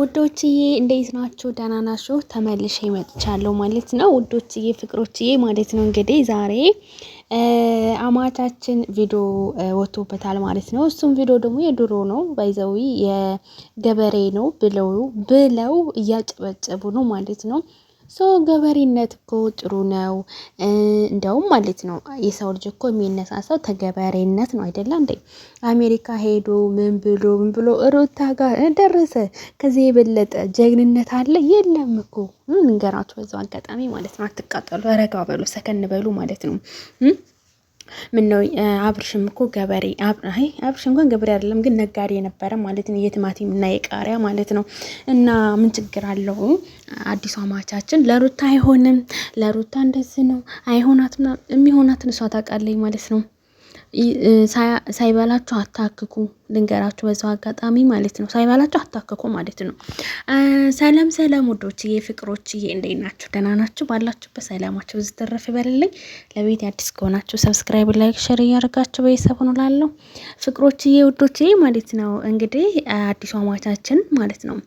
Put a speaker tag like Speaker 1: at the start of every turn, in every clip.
Speaker 1: ውዶችዬ እንዴት ናችሁ? ደህና ናችሁ? ተመልሼ መጥቻለሁ ማለት ነው ውዶችዬ ፍቅሮችዬ ማለት ነው። እንግዲህ ዛሬ አማቻችን ቪዲዮ ወጥቶበታል ማለት ነው። እሱም ቪዲዮ ደግሞ የድሮ ነው ባይዘዊ የገበሬ ነው ብለው እያጨበጨቡ ነው ማለት ነው። ገበሬነት እኮ ጥሩ ነው እንደውም ማለት ነው። የሰው ልጅ እኮ የሚነሳሳው ተገበሬነት ነው አይደለ እንዴ? አሜሪካ ሄዶ ምን ብሎ ሩታ ጋር ደረሰ። ከዚህ የበለጠ ጀግንነት አለ? የለም እኮ እንገራችሁ በዛው አጋጣሚ ማለት ነው። አትቃጠሉ፣ ረጋ በሉ፣ ሰከን በሉ ማለት ነው። ምን ነው አብርሽም እኮ ገበሬ አብርሽ እንኳን ገበሬ አይደለም ግን ነጋዴ የነበረ ማለት ነው። የቲማቲም እና የቃሪያ ማለት ነው። እና ምን ችግር አለው? አዲሷ አማቻችን ለሩታ አይሆንም፣ ለሩታ እንደዚህ ነው አይሆናትም። የሚሆናትን እሷ ታውቃለች ማለት ነው። ሳይበላችሁ አታክኩ፣ ልንገራችሁ በዛው አጋጣሚ ማለት ነው። ሳይበላችሁ አታክኩ ማለት ነው። ሰላም ውዶችዬ ፍቅሮችዬ እንዴት ናችሁ? ደህና ናችሁ? ባላችሁበት ሰላማችሁ ብዙ ተረፍ ይበልልኝ። ለቤት አዲስ ከሆናችሁ ሰብስክራይብ፣ ላይክ፣ ሼር እያደረጋችሁ ቤተሰብ ነው ላለው ፍቅሮችዬ ውዶችዬ ማለት ነው። እንግዲህ አዲሷ አማቻችን ማለት ነው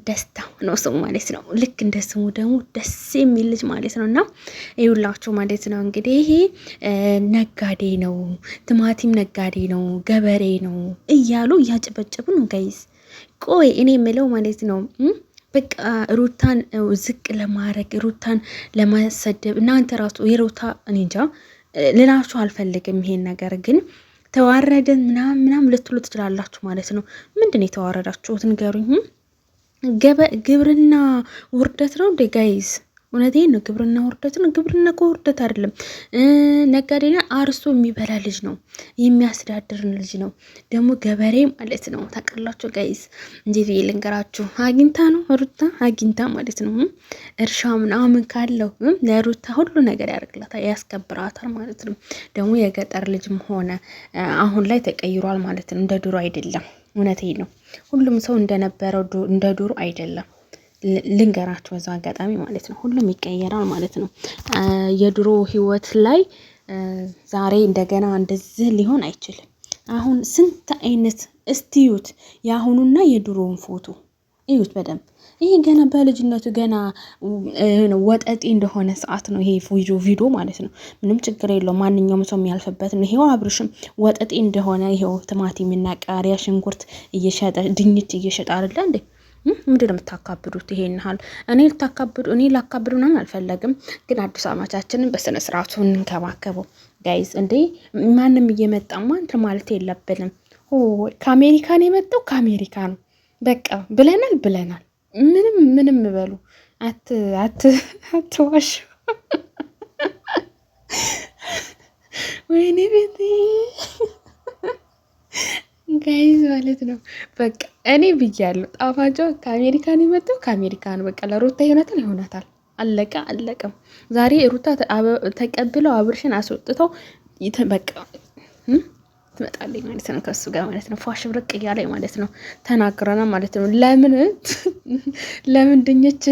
Speaker 1: ደስታ ነው ስሙ ማለት ነው። ልክ እንደ ስሙ ደግሞ ደስ የሚል ልጅ ማለት ነው። እና ይኸውላችሁ ማለት ነው እንግዲህ ይሄ ነጋዴ ነው፣ ቲማቲም ነጋዴ ነው፣ ገበሬ ነው እያሉ እያጨበጨቡ ነው ጋይዝ። ቆይ እኔ የምለው ማለት ነው በቃ ሩታን ዝቅ ለማድረግ ሩታን ለማሰደብ እናንተ ራሱ የሩታ እኔ እንጃ ልላችሁ አልፈልግም። ይሄን ነገር ግን ተዋረደን ምናምን ልትሉ ትችላላችሁ ማለት ነው። ምንድን ነው የተዋረዳችሁት ንገሩኝ። ግብርና ውርደት ነው እንዴ ጋይዝ? እውነቴን ነው። ግብርና ውርደት ነው። ግብርና እኮ ውርደት አይደለም። ነጋዴና አርሶ የሚበላ ልጅ ነው፣ የሚያስተዳድር ልጅ ነው። ደግሞ ገበሬ ማለት ነው። ታውቃላችሁ ጋይዝ? እንዴት ልንገራችሁ? አግኝታ ነው ሩታ አግኝታ ማለት ነው። እርሻ ምናምን ካለው ለሩታ ሁሉ ነገር ያደርግላታል፣ ያስከብራታል ማለት ነው። ደግሞ የገጠር ልጅም ሆነ አሁን ላይ ተቀይሯል ማለት ነው። እንደ ድሮ አይደለም። እውነቴን ነው። ሁሉም ሰው እንደነበረው እንደ ድሮ አይደለም። ልንገራችሁ በዛው አጋጣሚ ማለት ነው። ሁሉም ይቀየራል ማለት ነው። የድሮ ህይወት ላይ ዛሬ እንደገና እንደዚህ ሊሆን አይችልም። አሁን ስንት አይነት እስቲዩት የአሁኑና የድሮውን ፎቶ እዩት በደንብ። ይሄ ገና በልጅነቱ ገና ወጠጤ እንደሆነ ሰዓት ነው ይሄ ቪዲዮ ማለት ነው። ምንም ችግር የለውም፣ ማንኛውም ሰው የሚያልፍበት ነው። ይሄው አብርሽም ወጠጤ እንደሆነ ይሄው ቲማቲም እና ቃሪያ ሽንኩርት እየሸጠ ድንች እየሸጠ አይደለ እንዴ? ምንድን ነው የምታካብዱት? ይሄን ያህል እኔ ላካብዱ ምናምን አልፈለግም፣ ግን አዲስ አማቻችንን በስነ ስርዓቱ እንንከባከበው ጋይዝ። እንዴ ማንም እየመጣማ እንትን ማለት የለብንም። ከአሜሪካን የመጣው ከአሜሪካ ነው በቃ ብለናል። ምንም በሉ አትዋሽ። ወይኔ ቤቴ ጋይዝ ማለት ነው። በቃ እኔ ብያለሁ፣ ጣፋጯ ከአሜሪካን የመጣው ከአሜሪካን በቃ ለሩታ ይሆናታል። አለቀም። ዛሬ ሩታ ተቀብለው አብርሽን አስወጥተው በቃ ትመጣለች ማለት ነው። ከሱ ጋር ማለት ነው ፏሽ ብርቅ እያለኝ ማለት ነው። ተናግረና ማለት ነው። ለምን ድንች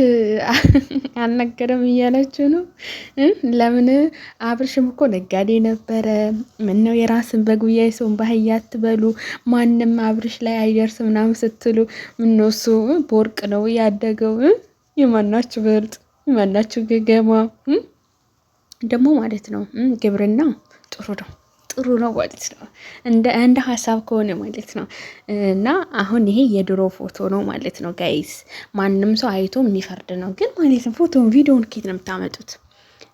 Speaker 1: አልነገረም እያለችው ነው። ለምን አብርሽም እኮ ነጋዴ ነበረ። ምን ነው የራስን በጉያ ሰውን ባህያ አትበሉ፣ ማንም አብርሽ ላይ አይደርስ ምናምን ስትሉ ምነው እሱ በወርቅ ነው ያደገው። የማናችሁ በልጥ የማናችሁ ገገማ ደግሞ ማለት ነው። ግብርና ጥሩ ነው ማለት ነው። እንደ ሀሳብ ከሆነ ማለት ነው። እና አሁን ይሄ የድሮ ፎቶ ነው ማለት ነው ጋይስ። ማንም ሰው አይቶ የሚፈርድ ነው ግን ማለት ነው። ፎቶን ቪዲዮን ኬት ነው የምታመጡት?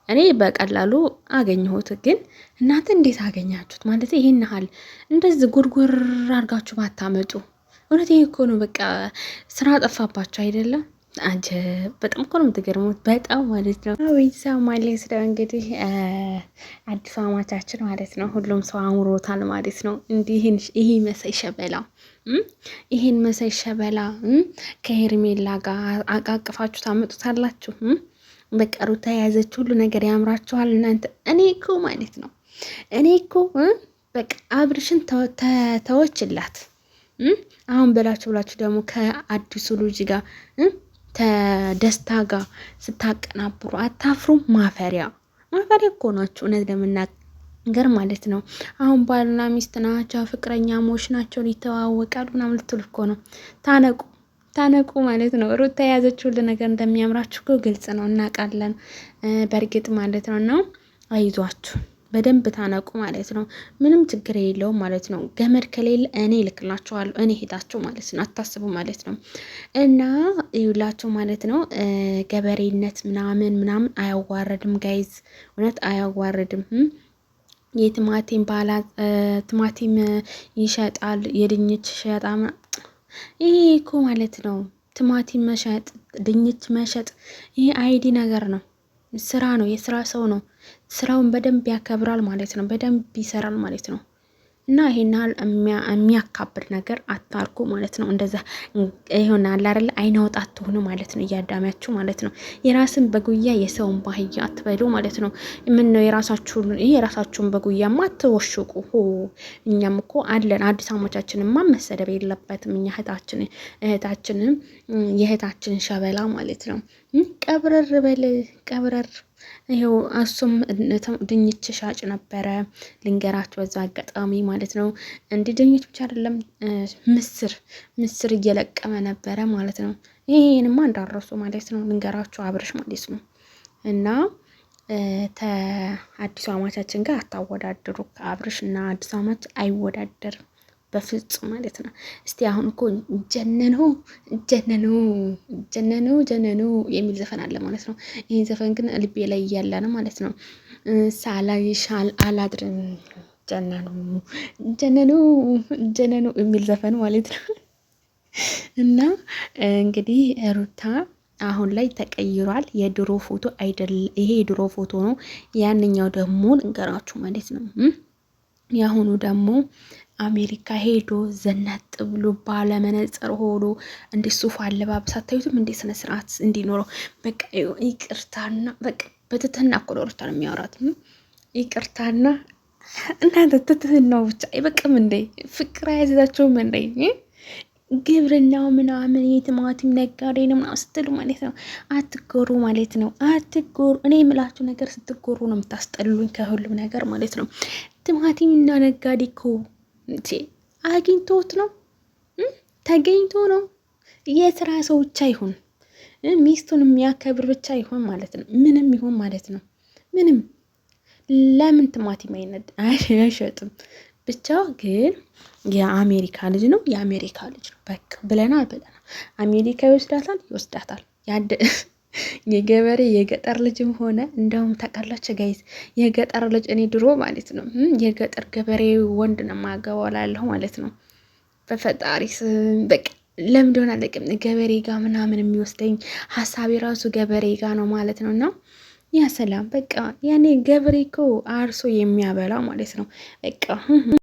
Speaker 1: እኔ በቀላሉ አገኘሁት፣ ግን እናንተ እንዴት አገኛችሁት? ማለት ይሄን ያህል እንደዚህ ጉርጉር አድርጋችሁ ባታመጡ። እውነት ይሄ እኮ ነው በቃ ስራ ጠፋባችሁ አይደለም? በጣም እኮ ነው የምትገርሙት፣ በጣም ማለት ነው። ቤተሰ ማለት ነው እንግዲህ አዲሱ አማቻችን ማለት ነው። ሁሉም ሰው አምሮታል ማለት ነው። እንዲህ ይሄ መሳይ ሸበላ ከሄርሜላ ጋር አቃቅፋችሁ ታመጡታላችሁ። በቃ ሩታ የያዘች ሁሉ ነገር ያምራችኋል እናንተ። እኔ እኮ በቃ አብርሽን ተወችላት አሁን ብላችሁ ደግሞ ከአዲሱ ልጅ ጋር ተደስታ ጋር ስታቀናብሩ አታፍሩም? ማፈሪያ እኮ ናችሁ እውነት ለመናገር ማለት ነው። አሁን ባልና ሚስት ናቸው፣ ፍቅረኛሞች ናቸው፣ ይተዋወቃሉ ምናምን ልትሉ እኮ ነው። ታነቁ ታነቁ ማለት ነው። ሩታ የያዘችው ሁሉ ነገር እንደሚያምራችሁ እኮ ግልጽ ነው፣ እናውቃለን በእርግጥ ማለት ነው። እና አይዟችሁ በደንብ ታነቁ ማለት ነው። ምንም ችግር የለውም ማለት ነው። ገመድ ከሌለ እኔ እልክላችኋለሁ፣ እኔ ሄዳችሁ ማለት ነው። አታስቡ ማለት ነው። እና ይውላችሁ ማለት ነው። ገበሬነት ምናምን አያዋረድም ጋይዝ፣ እውነት አያዋረድም። የቲማቲም ባላ ቲማቲም ይሸጣል፣ የድንች ሸጣ ይሄ እኮ ማለት ነው። ቲማቲም መሸጥ፣ ድንች መሸጥ ይሄ አይዲ ነገር ነው። ስራ ነው፣ የስራ ሰው ነው። ስራውን በደንብ ያከብራል ማለት ነው። በደንብ ይሰራል ማለት ነው። እና ይሄን ያህል የሚያካብድ ነገር አታርጉ ማለት ነው። እንደዛ ይሆናል አይደል? አይናውጣ አትሆኑ ማለት ነው። እያዳሚያችሁ ማለት ነው። የራስን በጉያ የሰውን ባህያ አትበሉ ማለት ነው። ምን ነው የራሳችሁን በጉያማ አትወሽቁ። እኛም እኮ አለን። አዲስ አሞቻችንማ መሰደብ የለበትም። እኛ እህታችንም የእህታችን ሸበላ ማለት ነው። ቀብረር በል ቀብረር። ይሄው እሱም ድንች ሻጭ ነበረ፣ ልንገራችሁ በዛ አጋጣሚ ማለት ነው። እንዲህ ድንች ብቻ አይደለም ምስር እየለቀመ ነበረ ማለት ነው። ይሄንማ እንዳረሱ ማለት ነው፣ ልንገራችሁ አብርሽ ማለት ነው። እና አዲሱ አማቻችን ጋር አታወዳድሩ። ከአብርሽ እና አዲሱ አማች አይወዳደርም በፍጹም ማለት ነው። እስቲ አሁን እኮ ጀነኑ የሚል ዘፈን አለ ማለት ነው። ይህን ዘፈን ግን ልቤ ላይ እያለ ነው ማለት ነው። ሳላይሽ አላድርም ጀነኑ የሚል ዘፈን ማለት ነው። እና እንግዲህ ሩታ አሁን ላይ ተቀይሯል። የድሮ ፎቶ አይደለም ይሄ፣ የድሮ ፎቶ ነው። ያንኛው ደግሞ ልንገራችሁ ማለት ነው። የአሁኑ ደግሞ አሜሪካ ሄዶ ዘናጥ ብሎ ባለመነጽር ሆኖ እንደ ሱፍ አለባበስ አታዩትም? እንደ ስነ ስርዓት እንዲኖረው በቃ ይቅርታና በቃ በትህትና እኮ ሩታ ነው የሚያወራት። ይቅርታና እናንተ ትህትናው ብቻ አይበቅም እንዴ? ፍቅር አያዘዛቸውም እንዴ? ግብርናው ምናምን የቲማቲም ነጋዴ ነው ምናምን ስትሉ ማለት ነው። አትጎሩ ማለት ነው። አትጎሩ። እኔ የምላችሁ ነገር ስትጎሩ ነው የምታስጠሉኝ ከሁሉም ነገር ማለት ነው። ቲማቲም እና ነጋዴ እኮ አግኝቶት ነው ተገኝቶ ነው። የስራ ሰው ብቻ ይሁን፣ ሚስቱን የሚያከብር ብቻ ይሁን ማለት ነው። ምንም ይሁን ማለት ነው። ምንም ለምን ቲማቲም አይሸጥም? ብቻ ግን የአሜሪካ ልጅ ነው፣ የአሜሪካ ልጅ ነው። በቃ ብለናል። አሜሪካ ይወስዳታል። የገበሬ የገጠር ልጅም ሆነ እንደውም ታውቃላችሁ ጋይዝ፣ የገጠር ልጅ እኔ ድሮ ማለት ነው የገጠር ገበሬ ወንድ ነው የማገባው እላለሁ ማለት ነው። በፈጣሪ በቃ ለምን እንደሆነ አለቅም። ገበሬ ጋር ምናምን የሚወስደኝ ሀሳቤ ራሱ ገበሬ ጋር ነው ማለት ነው። እና ያ ሰላም በቃ ያኔ ገበሬ እኮ አርሶ የሚያበላ ማለት ነው በቃ